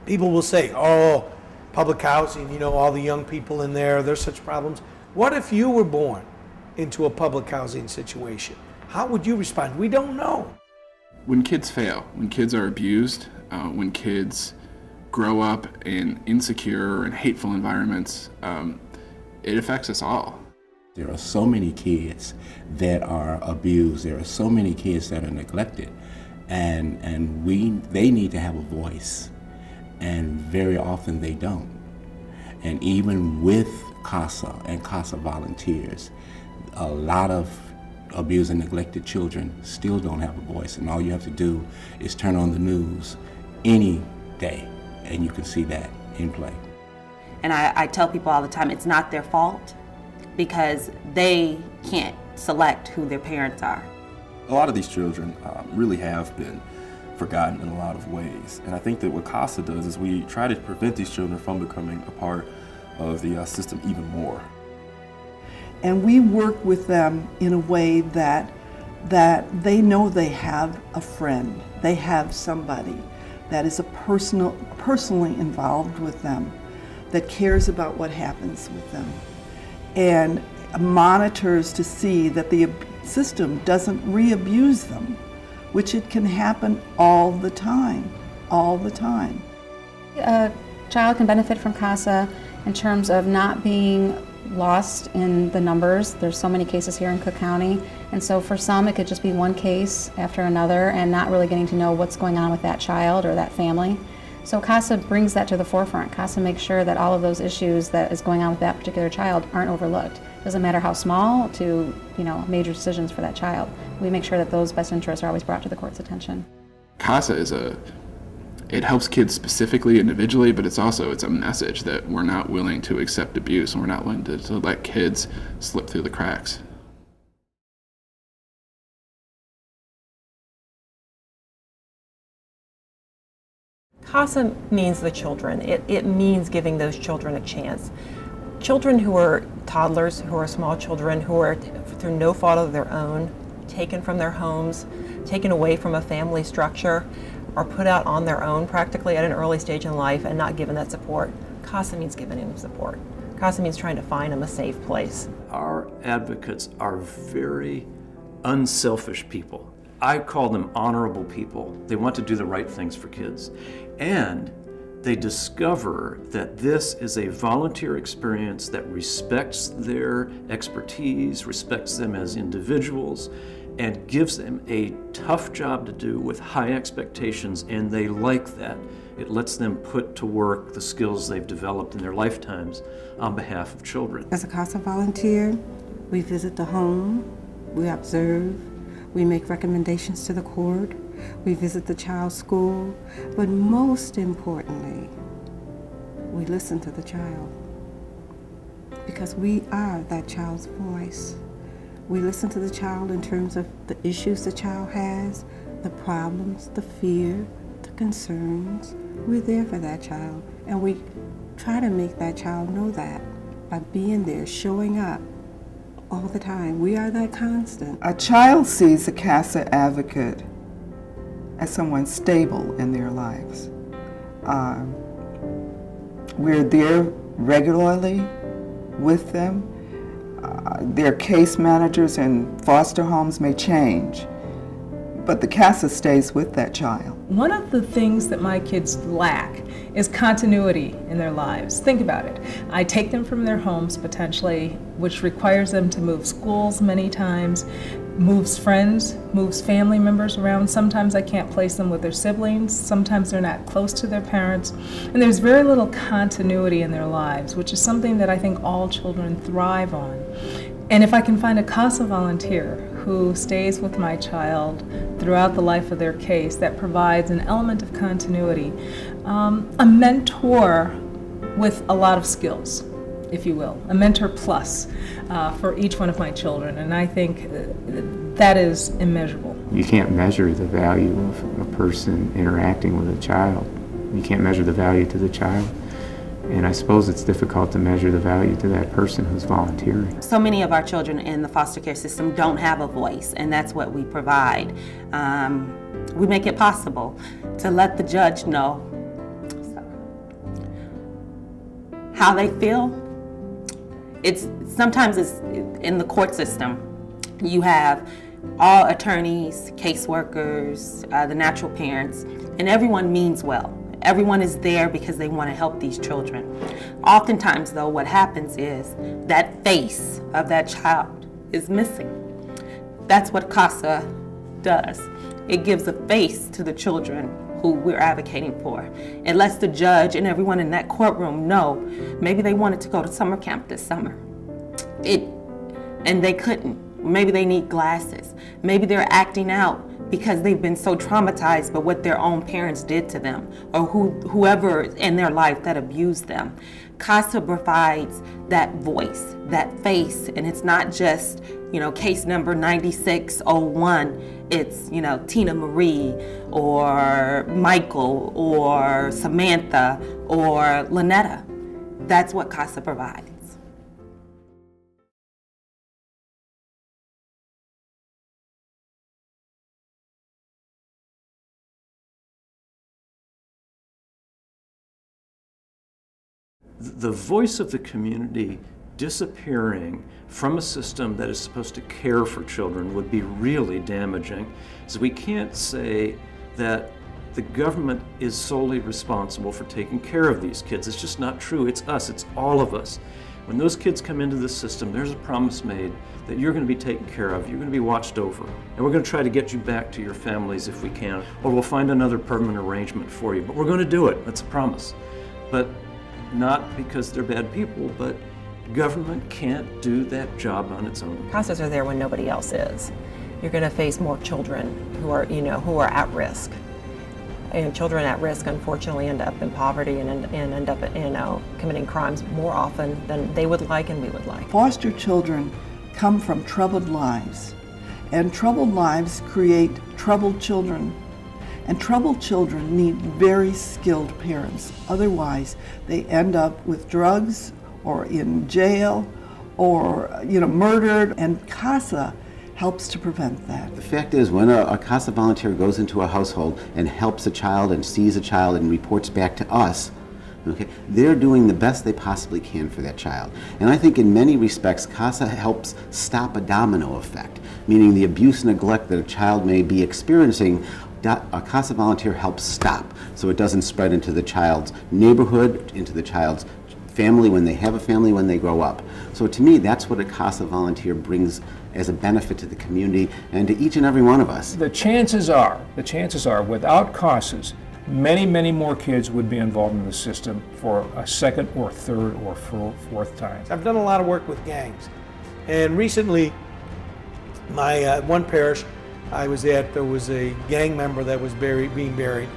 People will say, oh, public housing, you know, all the young people in there, there's such problems. What if you were born into a public housing situation? How would you respond? We don't know. When kids fail, when kids are abused, when kids grow up in insecure and hateful environments, it affects us all. There are so many kids that are abused. There are so many kids that are neglected, and they need to have a voice, and very often they don't. And even with Casa and Casa volunteers, a lot of abused and neglected children still don't have a voice, and all you have to do is turn on the news any day, and you can see that in play. And I tell people all the time, it's not their fault, because they can't select who their parents are. A lot of these children really have been forgotten in a lot of ways. And I think that what Casa does is we try to prevent these children from becoming a part of the system even more. And we work with them in a way that they know they have a friend, they have somebody that is personally involved with them, that cares about what happens with them, and monitors to see that the system doesn't re-abuse them, which it can happen all the time, all the time. A child can benefit from Casa in terms of not being lost in the numbers. There's so many cases here in Cook County, and so for some it could just be one case after another and not really getting to know what's going on with that child or that family. So Casa brings that to the forefront. Casa makes sure that all of those issues that is going on with that particular child aren't overlooked. Doesn't matter how small to, you know, major decisions for that child. We make sure that those best interests are always brought to the court's attention. Casa it helps kids specifically, individually, but it's a message that we're not willing to accept abuse, and we're not willing to let kids slip through the cracks. Casa means the children. It means giving those children a chance. Children who are toddlers, who are small children, who are, through no fault of their own, taken from their homes, taken away from a family structure, are put out on their own practically at an early stage in life and not given that support. Casa means giving them support. Casa means trying to find them a safe place. Our advocates are very unselfish people. I call them honorable people. They want to do the right things for kids. And they discover that this is a volunteer experience that respects their expertise, respects them as individuals, and gives them a tough job to do with high expectations, and they like that. It lets them put to work the skills they've developed in their lifetimes on behalf of children. As a Casa volunteer, we visit the home, we observe, we make recommendations to the court, we visit the child's school, but most importantly, we listen to the child, because we are that child's voice. We listen to the child in terms of the issues the child has, the problems, the fear, the concerns. We're there for that child, and we try to make that child know that by being there, showing up all the time. We are that constant. A child sees a Casa advocate as someone stable in their lives. We're there regularly with them. Their case managers and foster homes may change, but the Casa stays with that child. One of the things that my kids lack is continuity in their lives. Think about it. I take them from their homes potentially, which requires them to move schools many times, moves friends, moves family members around. Sometimes I can't place them with their siblings. Sometimes they're not close to their parents. And there's very little continuity in their lives, which is something that I think all children thrive on. And if I can find a Casa volunteer who stays with my child throughout the life of their case, that provides an element of continuity, a mentor with a lot of skills, if you will, a mentor plus for each one of my children, and I think that is immeasurable. You can't measure the value of a person interacting with a child. You can't measure the value to the child. And I suppose it's difficult to measure the value to that person who's volunteering. So many of our children in the foster care system don't have a voice, and that's what we provide. We make it possible to let the judge know. how they feel, sometimes it's in the court system. You have all attorneys, caseworkers, the natural parents, and everyone means well. Everyone is there because they want to help these children. Oftentimes, though, what happens is that face of that child is missing. That's what Casa does. It gives a face to the children who we're advocating for. It lets the judge and everyone in that courtroom know maybe they wanted to go to summer camp this summer. And they couldn't. Maybe they need glasses. Maybe they're acting out because they've been so traumatized by what their own parents did to them, or whoever in their life that abused them. Casa provides that voice, that face, and it's not just, case number 9601. It's, Tina Marie or Michael or Samantha or Lynetta. That's what Casa provides. The voice of the community disappearing from a system that is supposed to care for children would be really damaging. So we can't say that the government is solely responsible for taking care of these kids. It's just not true. It's us. It's all of us. When those kids come into the system, there's a promise made that you're going to be taken care of, you're going to be watched over, and we're going to try to get you back to your families if we can, or we'll find another permanent arrangement for you. But we're going to do it. That's a promise. But not because they're bad people, but government can't do that job on its own. Casas are there when nobody else is. You're going to face more children who are at risk. And children at risk, unfortunately, end up in poverty and end up, committing crimes more often than they would like and we would like. Foster children come from troubled lives, and troubled lives create troubled children. And troubled children need very skilled parents. Otherwise, they end up with drugs or in jail or, murdered. And Casa helps to prevent that. The fact is, when a Casa volunteer goes into a household and helps a child and sees a child and reports back to us, okay, they're doing the best they possibly can for that child. And I think in many respects, Casa helps stop a domino effect, meaning the abuse and neglect that a child may be experiencing, a Casa volunteer helps stop so it doesn't spread into the child's neighborhood, into the child's family when they have a family, when they grow up. So to me, that's what a Casa volunteer brings as a benefit to the community and to each and every one of us. The chances are, without Casas, many, many more kids would be involved in the system for a second or third or fourth time. I've done a lot of work with gangs. And recently, my one parish I was at, there was a gang member that was being buried.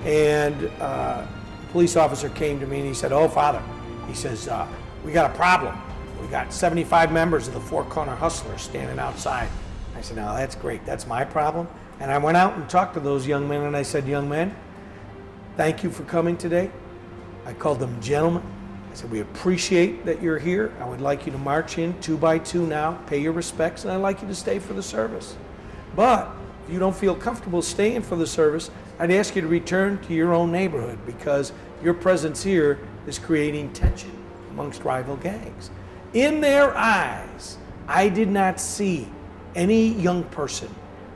And a police officer came to me and he said, "Oh, Father," he says, "we got a problem. We got 75 members of the Four Corner Hustlers standing outside." I said, "Now that's great. That's my problem." And I went out and talked to those young men and I said, "Young men, thank you for coming today." I called them gentlemen. I said, "We appreciate that you're here. I would like you to march in 2 by 2 now, pay your respects, and I'd like you to stay for the service. But if you don't feel comfortable staying for the service, I'd ask you to return to your own neighborhood because your presence here is creating tension amongst rival gangs." In their eyes, I did not see any young person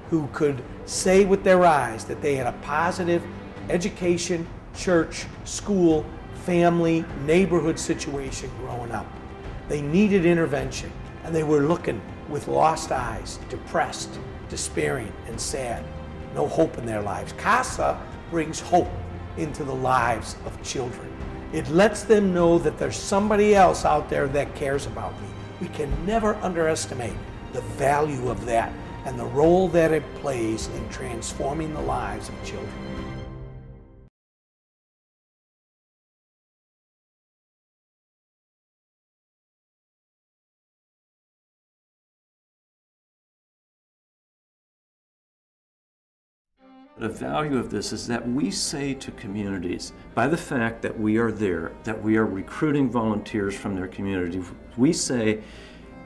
who could say with their eyes that they had a positive education, church, school, family, neighborhood situation growing up. They needed intervention, and they were looking with lost eyes, depressed, despairing, and sad. No hope in their lives. Casa brings hope into the lives of children. It lets them know that there's somebody else out there that cares about me. We can never underestimate the value of that and the role that it plays in transforming the lives of children. The value of this is that we say to communities, by the fact that we are there, that we are recruiting volunteers from their community, we say,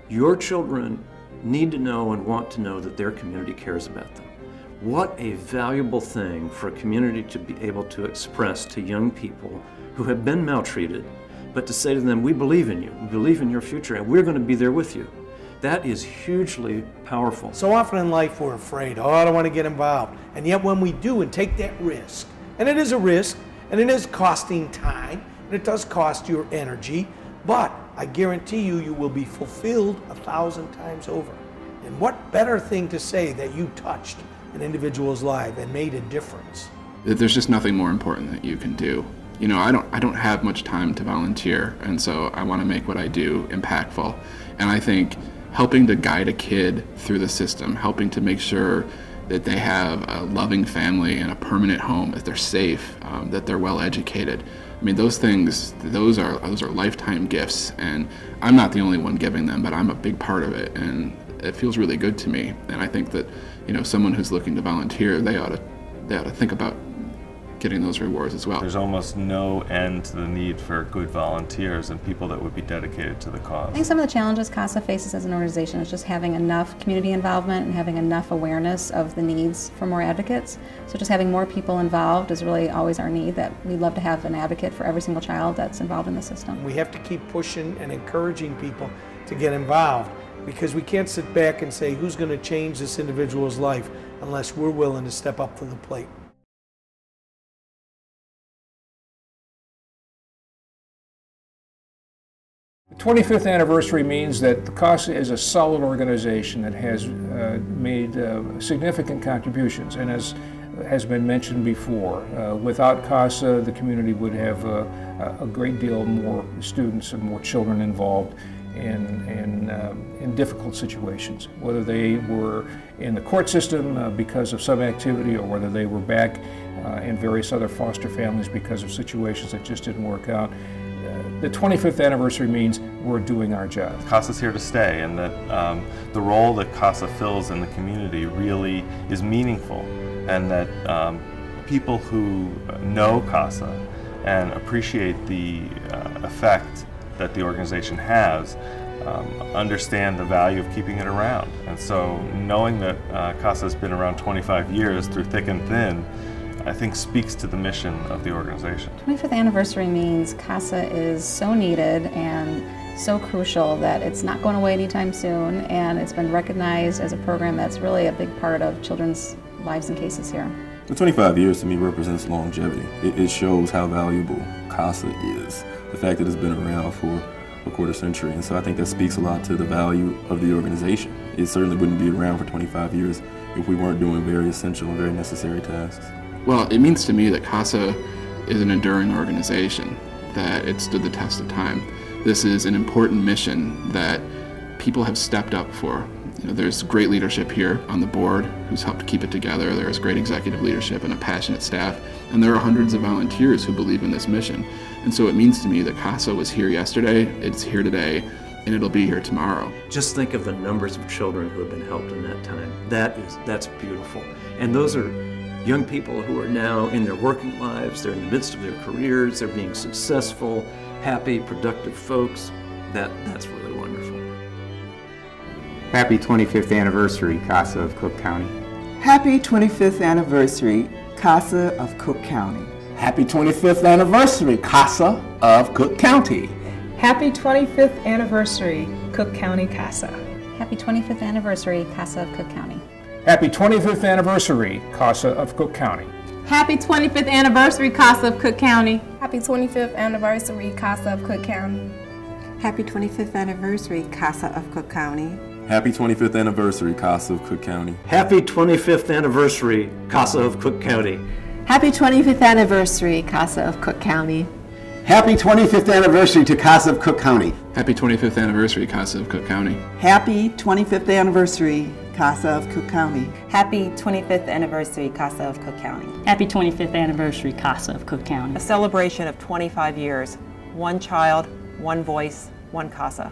your children need to know and want to know that their community cares about them. What a valuable thing for a community to be able to express to young people who have been maltreated, but to say to them, we believe in you, we believe in your future, and we're going to be there with you. That is hugely powerful. So often in life we're afraid, oh, I don't want to get involved. And yet when we do and take that risk, and it is a risk, and it is costing time, and it does cost your energy, but I guarantee you, you will be fulfilled 1,000 times over. And what better thing to say that you touched an individual's life and made a difference? There's just nothing more important that you can do. You know, I don't have much time to volunteer, and so I want to make what I do impactful. And I think helping to guide a kid through the system, helping to make sure that they have a loving family and a permanent home, that they're safe, that they're well educated. I mean, those things, those are lifetime gifts, and I'm not the only one giving them, but I'm a big part of it, and it feels really good to me. And I think that, you know, someone who's looking to volunteer, they ought to think about getting those rewards as well. There's almost no end to the need for good volunteers and people that would be dedicated to the cause. I think some of the challenges CASA faces as an organization is just having enough community involvement and having enough awareness of the needs for more advocates. So just having more people involved is really always our need, that we'd love to have an advocate for every single child that's involved in the system. We have to keep pushing and encouraging people to get involved, because we can't sit back and say who's going to change this individual's life unless we're willing to step up to the plate. The 25th anniversary means that the CASA is a solid organization that has made significant contributions, and as has been mentioned before, without CASA the community would have a great deal more students and more children involved in difficult situations, whether they were in the court system because of some activity, or whether they were back in various other foster families because of situations that just didn't work out. The 25th anniversary means we're doing our job. CASA's here to stay, and that the role that CASA fills in the community really is meaningful, and that people who know CASA and appreciate the effect that the organization has understand the value of keeping it around. And so knowing that CASA has been around 25 years through thick and thin, I think speaks to the mission of the organization. 25th anniversary means CASA is so needed and so crucial that it's not going away anytime soon, and it's been recognized as a program that's really a big part of children's lives and cases here. The 25 years to me represents longevity. It shows how valuable CASA is, the fact that it's been around for a quarter century, and so I think that speaks a lot to the value of the organization. It certainly wouldn't be around for 25 years if we weren't doing very essential and very necessary tasks. Well, it means to me that CASA is an enduring organization, that it stood the test of time. This is an important mission that people have stepped up for. You know, there's great leadership here on the board who's helped keep it together. There's great executive leadership and a passionate staff, and there are hundreds of volunteers who believe in this mission. And so it means to me that CASA was here yesterday, it's here today, and it'll be here tomorrow. Just think of the numbers of children who have been helped in that time. That's beautiful. And those are young people who are now in their working lives, they're in the midst of their careers, they're being successful, happy, productive folks. That's really wonderful. Happy 25th anniversary, CASA of Cook County. Happy 25th anniversary, CASA of Cook County. Happy 25th anniversary, CASA of Cook County. Happy 25th anniversary, Cook County CASA. Happy 25th anniversary, CASA of Cook County. Happy 25th anniversary, CASA of Cook County. Happy 25th anniversary, CASA of Cook County. Happy 25th anniversary, CASA of Cook County. Happy 25th anniversary, CASA of Cook County. Happy 25th anniversary, CASA of Cook County. Happy 25th anniversary, CASA of Cook County. Happy 25th anniversary, CASA of Cook County. Happy 25th anniversary to CASA of Cook County. Happy 25th anniversary, CASA of Cook County. Happy 25th anniversary, CASA of Cook County. Happy 25th anniversary, CASA of Cook County. Happy 25th anniversary, CASA of Cook County. A celebration of 25 years. One child, one voice, one CASA.